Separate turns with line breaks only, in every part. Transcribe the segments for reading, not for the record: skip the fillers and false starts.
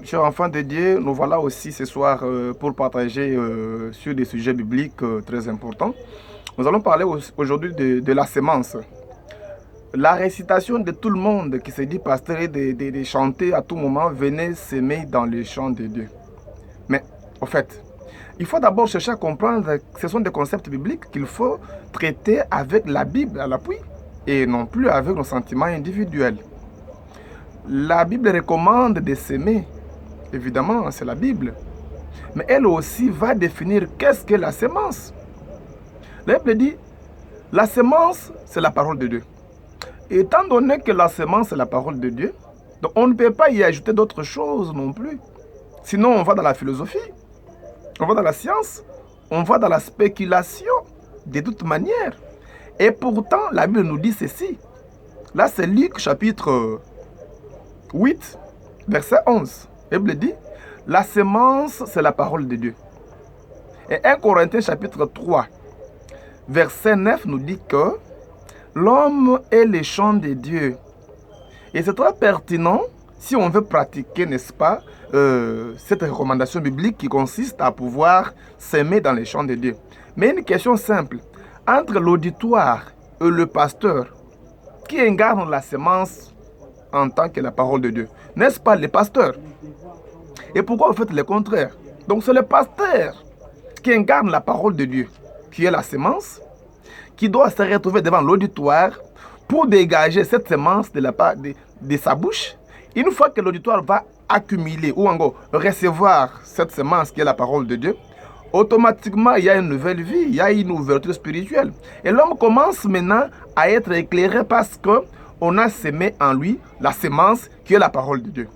Chers enfants de Dieu, nous voilà aussi ce soir pour partager sur des sujets bibliques très importants. Nous allons parler aujourd'hui de la sémence. La récitation de tout le monde qui se dit pasteur et de chanter à tout moment, venez s'aimer dans les champs de Dieu. Mais, en fait, il faut d'abord chercher à comprendre que ce sont des concepts bibliques qu'il faut traiter avec la Bible à l'appui et non plus avec nos sentiments individuels. La Bible recommande de s'aimer. Évidemment, c'est la Bible. Mais elle aussi va définir qu'est-ce que la sémence. La Bible dit, la sémence, c'est la parole de Dieu. Et étant donné que la sémence, c'est la parole de Dieu, donc on ne peut pas y ajouter d'autres choses non plus. Sinon, on va dans la philosophie, on va dans la science, on va dans la spéculation, de toute manière. Et pourtant, la Bible nous dit ceci. Là, c'est Luc chapitre 8, verset 11. La Bible dit, la sémence, c'est la parole de Dieu. Et 1 Corinthiens chapitre 3, verset 9 nous dit que l'homme est le champ de Dieu. Et c'est très pertinent si on veut pratiquer, n'est-ce pas, cette recommandation biblique qui consiste à pouvoir s'aimer dans les champs de Dieu. Mais une question simple, entre l'auditoire et le pasteur, qui incarne la sémence en tant que la parole de Dieu? N'est-ce pas les pasteurs? Et pourquoi vous faites le contraire? Donc c'est le pasteur qui incarne la parole de Dieu, qui est la sémence, qui doit se retrouver devant l'auditoire pour dégager cette sémence de sa bouche. Une fois que l'auditoire va accumuler ou encore recevoir cette sémence qui est la parole de Dieu, automatiquement il y a une nouvelle vie, il y a une ouverture spirituelle. Et l'homme commence maintenant à être éclairé parce qu'on a sémé en lui la sémence qui est la parole de Dieu.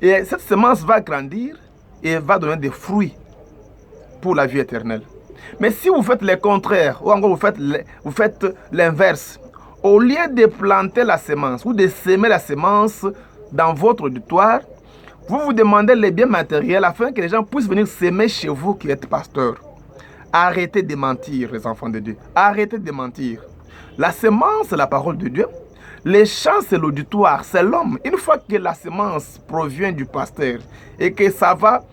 Et cette sémence va grandir et va donner des fruits pour la vie éternelle. Mais si vous faites le contraire, ou encore vous faites l'inverse, au lieu de planter la sémence ou de s'aimer la sémence dans votre auditoire, vous vous demandez les biens matériels afin que les gens puissent venir s'aimer chez vous qui êtes pasteur. Arrêtez de mentir, les enfants de Dieu. Arrêtez de mentir. La sémence, c'est la parole de Dieu. Les champs, c'est l'auditoire, c'est l'homme. Une fois que la sémence provient du pasteur et que ça va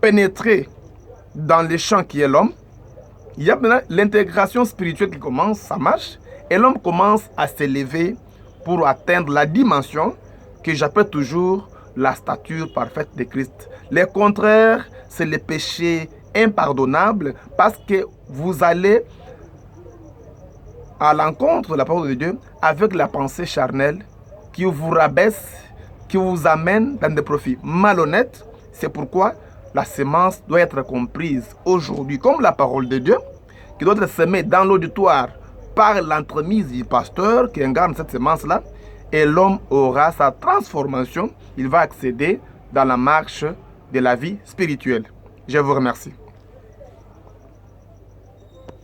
pénétrer dans les champs qui est l'homme, il y a maintenant l'intégration spirituelle qui commence, ça marche, et l'homme commence à s'élever pour atteindre la dimension que j'appelle toujours la stature parfaite de Christ. Le contraire, c'est le péché impardonnable parce que vous allez à l'encontre de la parole de Dieu avec la pensée charnelle qui vous rabaisse, qui vous amène dans des profits malhonnêtes. C'est pourquoi la sémence doit être comprise aujourd'hui comme la parole de Dieu qui doit être semée dans l'auditoire par l'entremise du pasteur qui incarne cette sémence-là, et l'homme aura sa transformation. Il va accéder dans la marche de la vie spirituelle. Je vous remercie.